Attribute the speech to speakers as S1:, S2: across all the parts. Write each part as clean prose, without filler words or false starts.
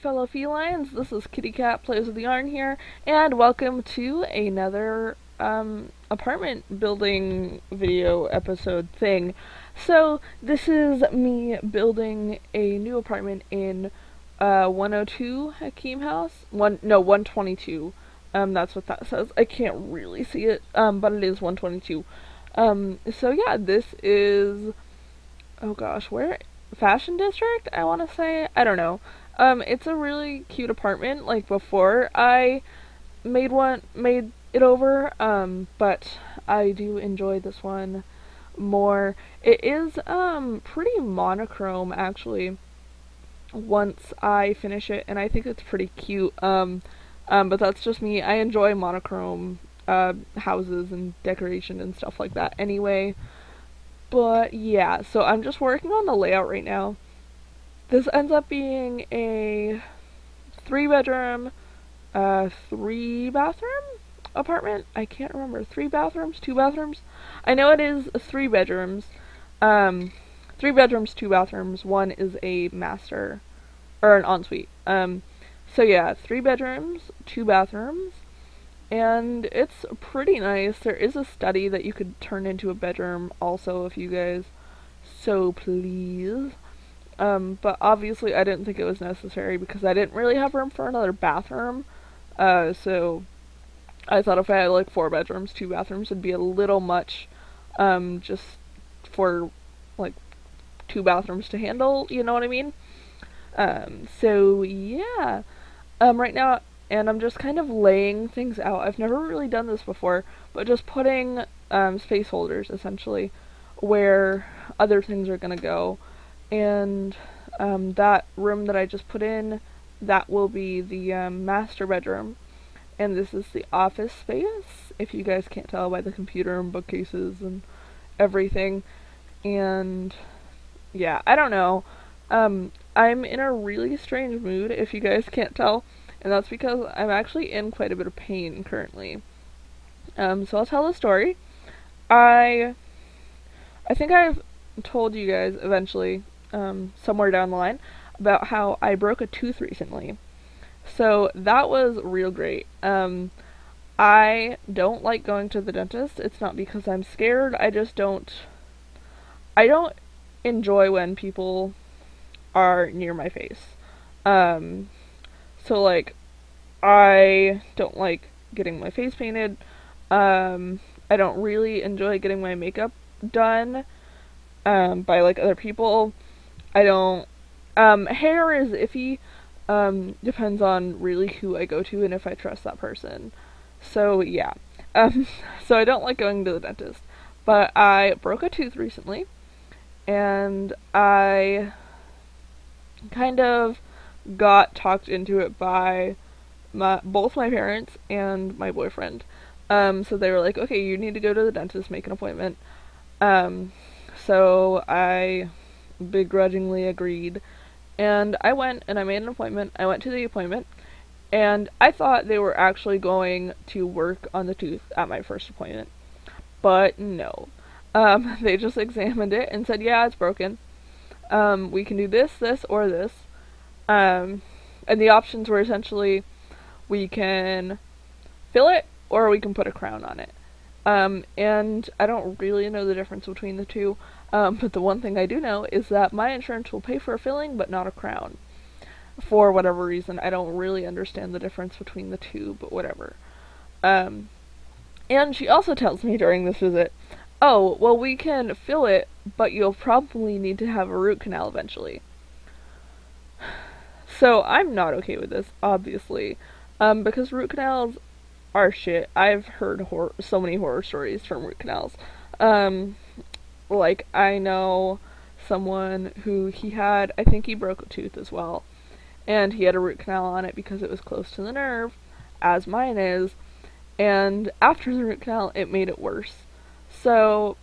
S1: fellow felines, this is KittyCatPlaysWithYarn here, and welcome to another apartment building video episode thing. So, this is me building a new apartment in 102 Hakim house? 122. That's what that says. I can't really see it, but it is 122. So yeah, this is, oh gosh, where? Fashion district, I want to say? I don't know. It's a really cute apartment, like before I made it over, but I do enjoy this one more. It is, pretty monochrome, actually, once I finish it, and I think it's pretty cute, but that's just me. I enjoy monochrome, houses and decoration and stuff like that anyway. But yeah, so I'm just working on the layout right now. This ends up being a 3-bedroom, 3-bathroom apartment. I can't remember. 3 bathrooms, 2 bathrooms. I know it is 3 bedrooms. 3 bedrooms, 2 bathrooms. One is a master, or an ensuite. So yeah, 3 bedrooms, 2 bathrooms. And it's pretty nice. There is a study that you could turn into a bedroom also if you guys so please. But obviously I didn't think it was necessary because I didn't really have room for another bathroom. So I thought if I had like 4 bedrooms, 2 bathrooms would be a little much, just for like 2 bathrooms to handle, you know what I mean? So yeah. Right now, and I'm just kind of laying things out. I've never really done this before, but just putting space holders essentially where other things are gonna go. And that room that I just put in, that will be the master bedroom. And this is the office space, if you guys can't tell by the computer and bookcases and everything. And yeah, I don't know. I'm in a really strange mood, if you guys can't tell. And that's because I'm actually in quite a bit of pain currently. So I'll tell the story. I think I've told you guys eventually, somewhere down the line, about how I broke a tooth recently. So that was real great. I don't like going to the dentist. It's not because I'm scared. I don't enjoy when people are near my face. So like, I don't like getting my face painted. I don't really enjoy getting my makeup done, by like other people. I don't, hair is iffy, depends on really who I go to and if I trust that person. So yeah, so I don't like going to the dentist, but I broke a tooth recently, and I kind of got talked into it by both my parents and my boyfriend. So they were like, okay, you need to go to the dentist, make an appointment. So I begrudgingly agreed, and I went and I made an appointment. I went to the appointment, and I thought they were actually going to work on the tooth at my first appointment, but no. They just examined it and said, yeah, it's broken. We can do this, this, or this. And the options were essentially, we can fill it, or we can put a crown on it. And I don't really know the difference between the two, but the one thing I do know is that my insurance will pay for a filling, but not a crown. For whatever reason, I don't really understand the difference between the two, but whatever. And she also tells me during this visit, oh, well, we can fill it, but you'll probably need to have a root canal eventually. So I'm not okay with this, obviously, because root canals are shit. I've heard so many horror stories from root canals. Like, I know someone who I think he broke a tooth as well, and he had a root canal on it because it was close to the nerve, as mine is, and after the root canal, it made it worse. So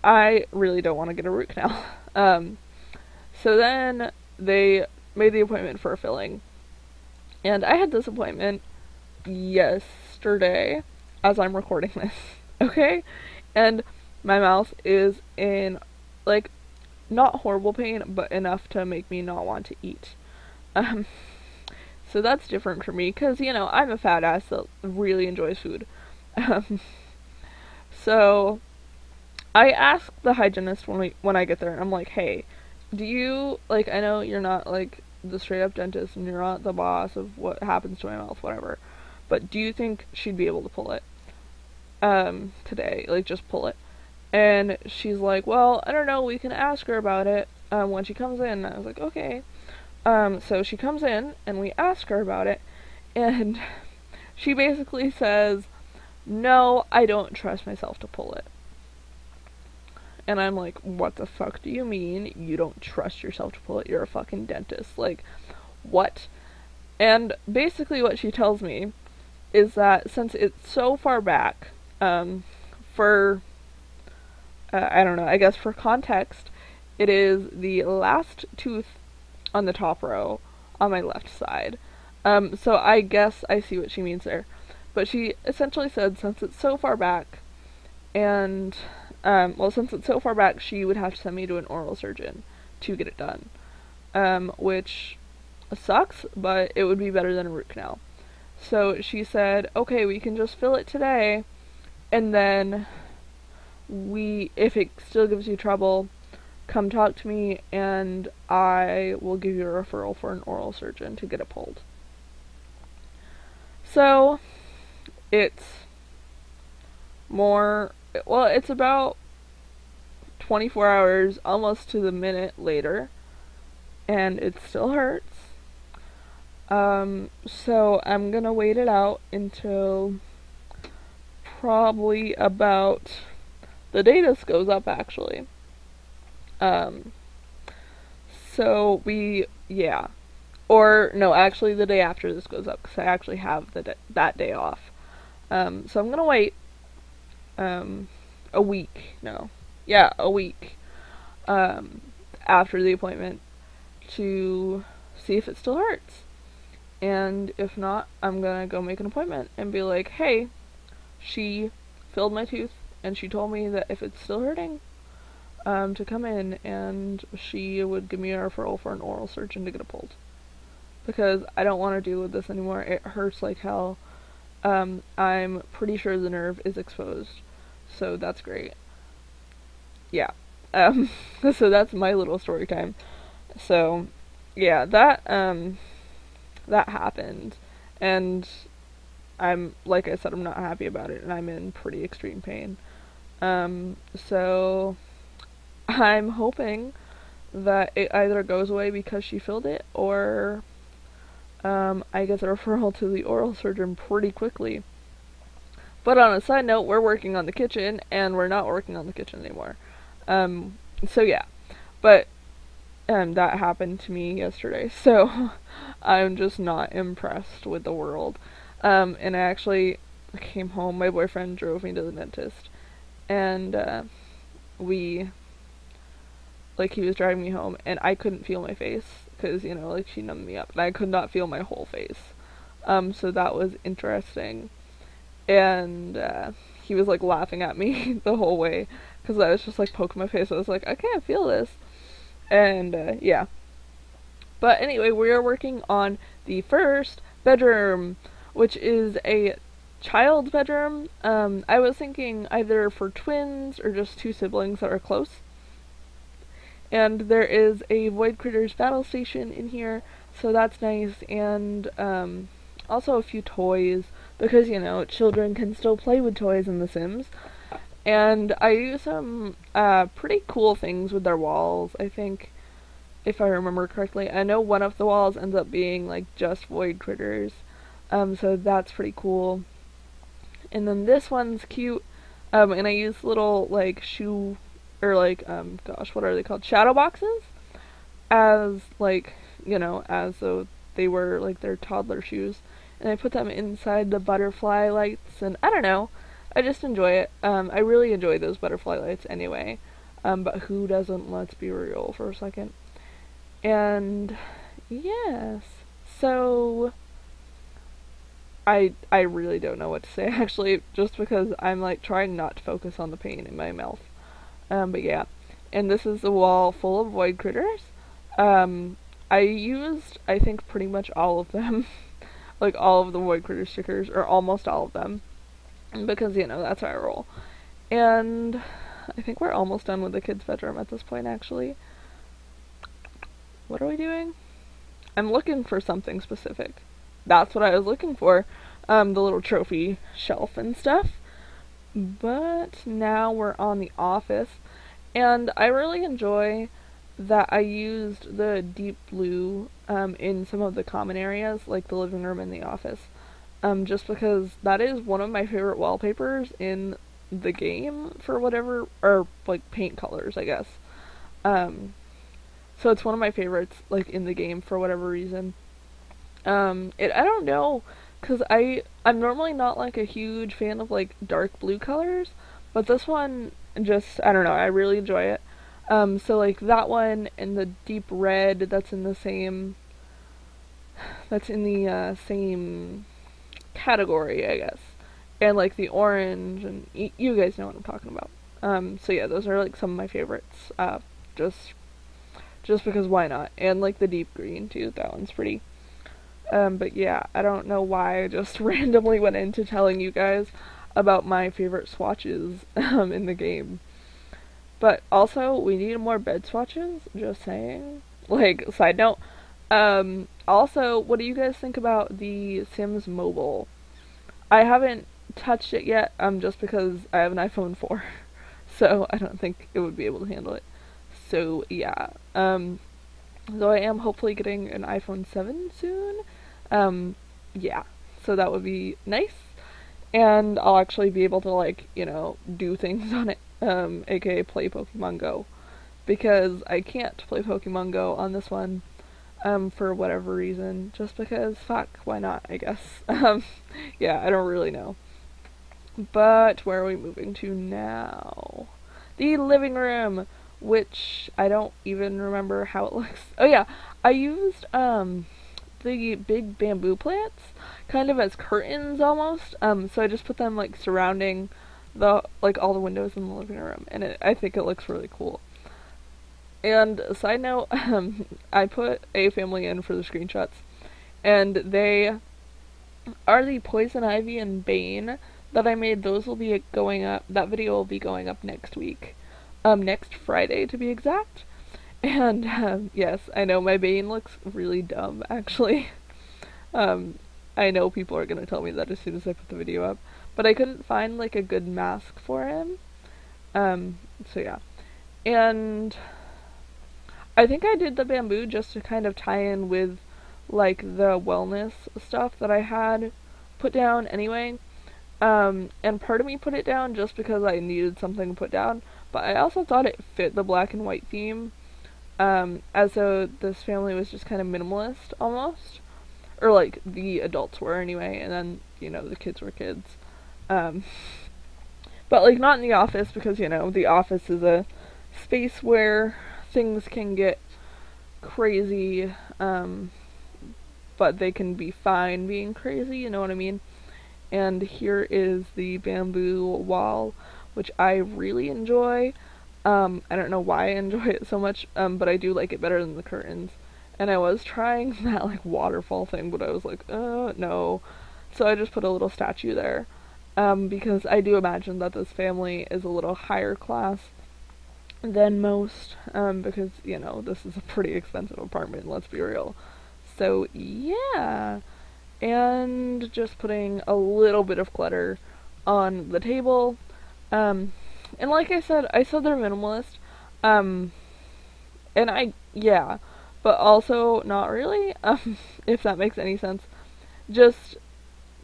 S1: I really don't want to get a root canal. So then they made the appointment for a filling, and I had this appointment yesterday as I'm recording this, okay? And my mouth is in, like, not horrible pain, but enough to make me not want to eat. So that's different for me, because, you know, I'm a fat ass that really enjoys food. So I ask the hygienist when I get there, and I'm like, hey, do you, like, I know you're not, like, the straight up dentist, and you're not the boss of what happens to my mouth, whatever, but do you think she'd be able to pull it, today? Like, just pull it. And she's like, well, I don't know, we can ask her about it, when she comes in. And I was like, okay. So she comes in, and we ask her about it, and she basically says, no, I don't trust myself to pull it. And I'm like, what the fuck do you mean you don't trust yourself to pull it? You're a fucking dentist. Like, what? And basically what she tells me is that since it's so far back, for, I don't know, I guess for context, it is the last tooth on the top row on my left side. So I guess I see what she means there. But she essentially said since it's so far back, and, since it's so far back, she would have to send me to an oral surgeon to get it done. Which sucks, but it would be better than a root canal. So she said, okay, we can just fill it today, and then if it still gives you trouble, come talk to me, and I will give you a referral for an oral surgeon to get it pulled. So it's it's about 24 hours, almost to the minute later, and it still hurts. So I'm gonna wait it out until probably about the day this goes up, actually. So or no, actually the day after this goes up, because I actually have that day off. So I'm gonna wait a week after the appointment to see if it still hurts. And if not, I'm gonna go make an appointment and be like, hey, she filled my tooth, and she told me that if it's still hurting, to come in, and she would give me a referral for an oral surgeon to get it pulled. Because I don't want to deal with this anymore. It hurts like hell. I'm pretty sure the nerve is exposed. So that's great. Yeah. So that's my little story time. So, yeah, that happened. And like I said, I'm not happy about it, and I'm in pretty extreme pain. So I'm hoping that it either goes away because she filled it, or I get a referral to the oral surgeon pretty quickly. But on a side note, we're working on the kitchen, and we're not working on the kitchen anymore. So yeah. But that happened to me yesterday, so I'm just not impressed with the world. And I actually came home, my boyfriend drove me to the dentist, and he was driving me home, and I couldn't feel my face, because, you know, like, she numbed me up, and I could not feel my whole face. So that was interesting. And he was, like, laughing at me the whole way, because I was just, like, poking my face. I was like, I can't feel this. And yeah. But anyway, we are working on the first bedroom, which is a child's bedroom. I was thinking either for twins or just two siblings that are close. And there is a Void Critters battle station in here, so that's nice. And also a few toys, because, you know, children can still play with toys in The Sims. And I do some pretty cool things with their walls, I think, if I remember correctly. I know one of the walls ends up being, like, just Void Critters, so that's pretty cool. And then this one's cute, and I use little, like, what are they called? Shadow boxes? As, like, you know, as though they were, like, their toddler shoes. And I put them inside the butterfly lights, and I don't know, I just enjoy it. I really enjoy those butterfly lights anyway. But who doesn't? Let's be real for a second. And yes, so I really don't know what to say, actually, just because I'm, like, trying not to focus on the pain in my mouth. But yeah, and this is the wall full of Void Critters. I used, I think, pretty much all of them. Like, all of the Void Critter stickers, or almost all of them. Because, you know, that's how I roll. And I think we're almost done with the kids' bedroom at this point, actually. What are we doing? I'm looking for something specific. That's what I was looking for. The little trophy shelf and stuff. But now we're on the office. And I really enjoy that I used the deep blue in some of the common areas, like the living room and the office. Just because that is one of my favorite wallpapers in the game for whatever, or like paint colors, I guess. So it's one of my favorites, like, in the game for whatever reason. I don't know, because I'm normally not, like, a huge fan of, like, dark blue colors, but this one just, I don't know, I really enjoy it. So, like, that one and the deep red that's in the same category, I guess. And, like, the orange, and you guys know what I'm talking about. So yeah, those are, like, some of my favorites, just because why not? And, like, the deep green, too, that one's pretty. But yeah, I don't know why I just randomly went into telling you guys about my favorite swatches, in the game. But also, we need more bed swatches, just saying. Like, side note. Also, what do you guys think about the Sims Mobile? I haven't touched it yet, just because I have an iPhone 4. So, I don't think it would be able to handle it. So, yeah. Though I am hopefully getting an iPhone 7 soon. Yeah. So that would be nice. And I'll actually be able to, like, you know, do things on it. AKA play Pokemon Go. Because I can't play Pokemon Go on this one. For whatever reason. Just because, fuck, why not, I guess. Yeah, I don't really know. But where are we moving to now? The living room, which I don't even remember how it looks. Oh yeah, I used the big bamboo plants kind of as curtains almost. So I just put them like surrounding the all the windows in the living room, and I think it looks really cool. And side note, I put a family in for the screenshots, and they are the Poison Ivy and Bane that I made. Those will be going up, that video will be going up next week. Next Friday to be exact. And, yes, I know my Bane looks really dumb, actually. I know people are gonna tell me that as soon as I put the video up. But I couldn't find, like, a good mask for him. So yeah. And I think I did the bamboo just to kind of tie in with, like, the wellness stuff that I had put down anyway. And part of me put it down just because I needed something to put down, but I also thought it fit the black and white theme, as though this family was just kind of minimalist, almost. Or, like, the adults were anyway, and then, you know, the kids were kids. But, like, not in the office, because, you know, the office is a space where things can get crazy, but they can be fine being crazy, you know what I mean? And here is the bamboo wall, which I really enjoy. I don't know why I enjoy it so much, but I do like it better than the curtains. And I was trying that, like, waterfall thing, but I was like, no. So I just put a little statue there, because I do imagine that this family is a little higher class than most, because, you know, this is a pretty expensive apartment, let's be real. So, yeah. And just putting a little bit of clutter on the table. And like I said they're minimalist. And yeah, but also not really, if that makes any sense. Just,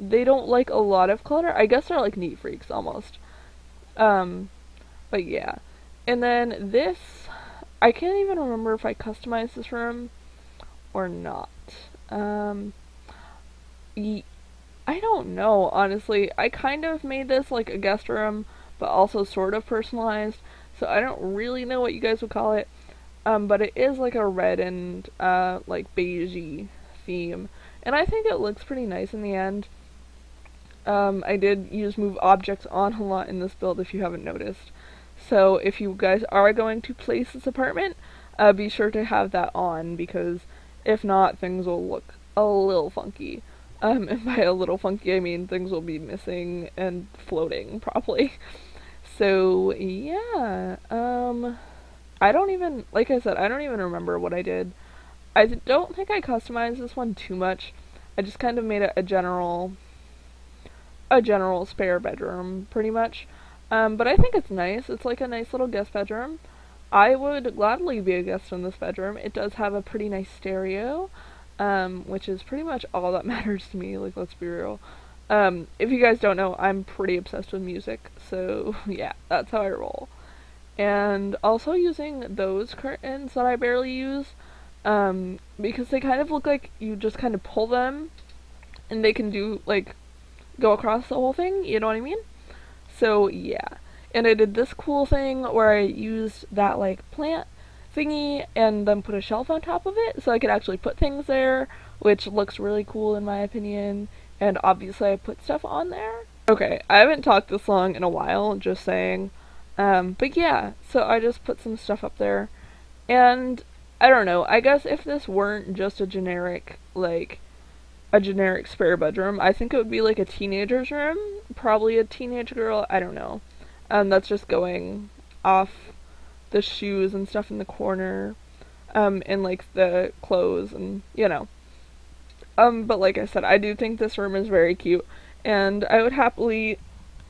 S1: they don't like a lot of clutter. I guess they're like neat freaks, almost. But yeah. And then this, I can't even remember if I customized this room or not. I don't know, honestly. I kind of made this like a guest room, but also sort of personalized, so I don't really know what you guys would call it. But it is like a red and, like, beigey theme, and I think it looks pretty nice in the end. I did use move objects on a lot in this build, if you haven't noticed. So if you guys are going to place this apartment, be sure to have that on, because If not, things will look a little funky. And by a little funky, I mean things will be missing and floating, probably. So, yeah, I don't even, like I said, I don't even remember what I did. I don't think I customized this one too much. I just kind of made it a general spare bedroom, pretty much. But I think it's nice. It's like a nice little guest bedroom. I would gladly be a guest in this bedroom. It does have a pretty nice stereo, which is pretty much all that matters to me, like, let's be real. If you guys don't know, I'm pretty obsessed with music, so yeah, that's how I roll. And also using those curtains that I barely use, because they kind of look like you just kind of pull them, and they can do, like, go across the whole thing, you know what I mean? So, yeah. And I did this cool thing where I used that, like, plant thingy and then put a shelf on top of it so I could actually put things there, which looks really cool in my opinion. And obviously I put stuff on there. Okay, I haven't talked this long in a while, just saying. But yeah, so I just put some stuff up there. And I don't know, I guess if this weren't just a generic, like, a generic spare bedroom, I think it would be like a teenager's room. Probably a teenage girl, I don't know. That's just going off the shoes and stuff in the corner, and like the clothes and, you know. But like I said, I do think this room is very cute, and I would happily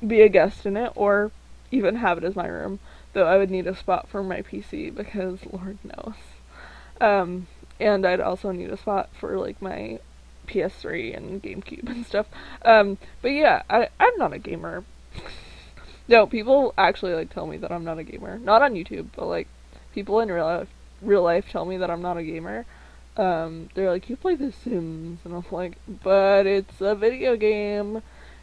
S1: be a guest in it, or even have it as my room, though I would need a spot for my PC, because Lord knows. And I'd also need a spot for, like, my PS3 and GameCube and stuff. But yeah, I'm not a gamer. No, people actually, like, tell me that I'm not a gamer. Not on YouTube, but, like, people in real life tell me that I'm not a gamer. They're like, you play The Sims, and I'm like, but it's a video game.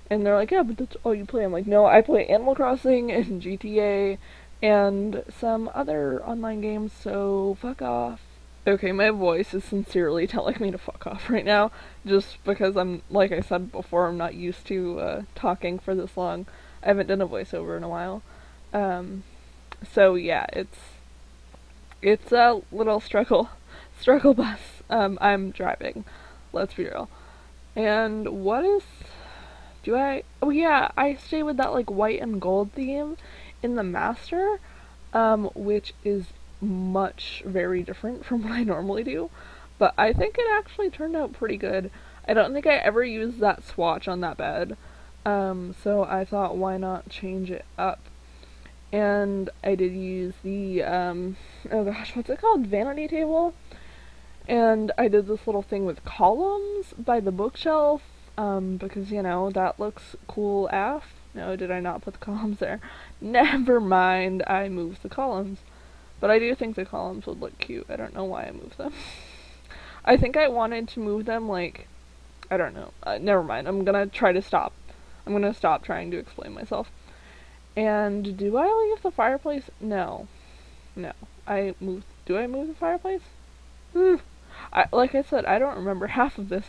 S1: And they're like, yeah, but that's all you play. I'm like, no, I play Animal Crossing and GTA and some other online games, so fuck off. Okay, my voice is sincerely telling me to fuck off right now, just because I'm, like I said before, I'm not used to talking for this long. I haven't done a voiceover in a while. So yeah, it's a little struggle bus. I'm driving, let's be real. And what is, oh yeah, I stay with that, like, white and gold theme in the master, which is very different from what I normally do, but I think it actually turned out pretty good. I don't think I ever used that swatch on that bed, so I thought, why not change it up? And I did use the, oh gosh, what's it called? Vanity table? And I did this little thing with columns by the bookshelf, because, you know, that looks cool AF. No, did I not put the columns there? Never mind, I moved the columns. But I do think the columns would look cute. I don't know why I moved them. I think I wanted to move them, like, I don't know. Never mind, I'm gonna try to stop. I'm gonna stop trying to explain myself. And do I leave the fireplace? No. No. Do I move the fireplace? Like I said, I don't remember half of this.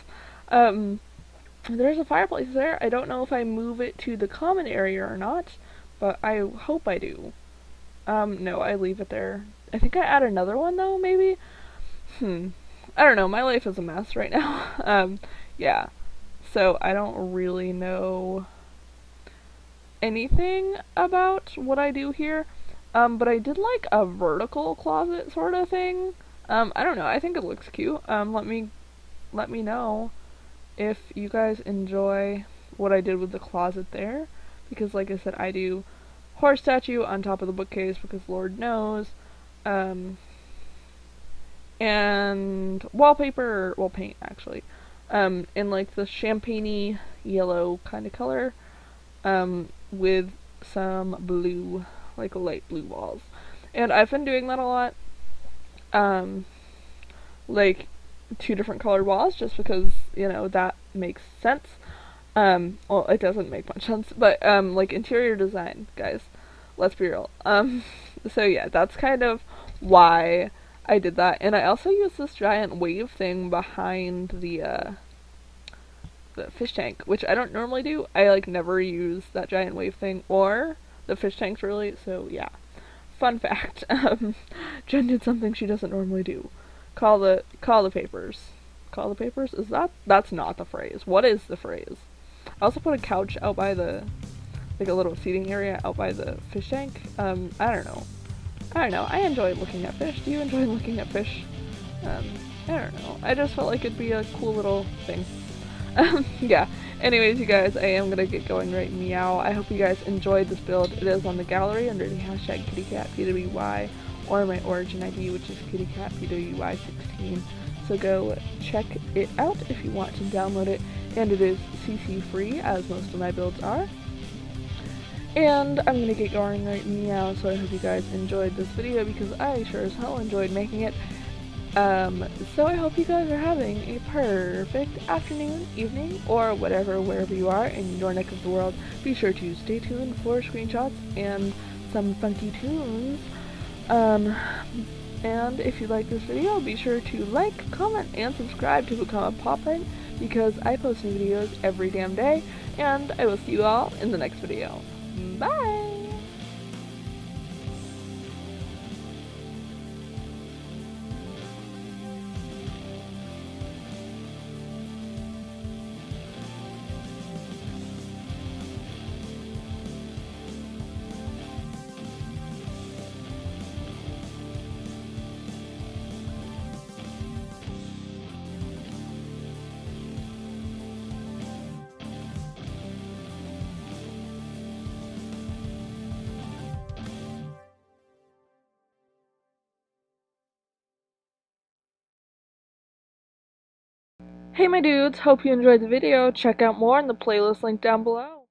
S1: There's a fireplace there. I don't know if I move it to the common area or not, but I hope I do. No, I leave it there. I think I add another one, though, maybe? I don't know, my life is a mess right now. Yeah. So, I don't really know anything about what I do here. But I did, like, a vertical closet sort of thing. I don't know, I think it looks cute. Let me know if you guys enjoy what I did with the closet there, because like I said, I do horse statue on top of the bookcase, because Lord knows, and wallpaper, well, paint actually, in like the champagne-y yellow kind of color, with some blue, like light blue walls, and I've been doing that a lot, like 2 different colored walls, just because, you know, that makes sense. Well, it doesn't make much sense, but, like, interior design, guys, let's be real. So yeah, that's kind of why I did that, and I also used this giant wave thing behind the fish tank, which I don't normally do. I, like, never use that giant wave thing, or the fish tanks, really, so yeah. Fun fact, Jen did something she doesn't normally do. Call the papers. Call the papers? That's not the phrase. What is the phrase? I also put a couch out by the, like a little seating area out by the fish tank. I don't know. I enjoy looking at fish. Do you enjoy looking at fish? I don't know. I just felt like it'd be a cool little thing. Yeah. Anyways, you guys, I am gonna get going right meow. I hope you guys enjoyed this build. It is on the gallery under the hashtag KittyCatPWY or my origin ID, which is KittyCatPWY16. So go check it out if you want to download it, and it is CC free, as most of my builds are. And I'm gonna get going right meow, so I hope you guys enjoyed this video, because I sure as hell enjoyed making it. So I hope you guys are having a perfect afternoon, evening, or whatever, wherever you are in your neck of the world. Be sure to stay tuned for screenshots and some funky tunes. And if you like this video, be sure to like, comment, and subscribe to become a pop friend, because I post new videos every damn day, and I will see you all in the next video. Bye! Hey my dudes, hope you enjoyed the video. Check out more in the playlist link down below.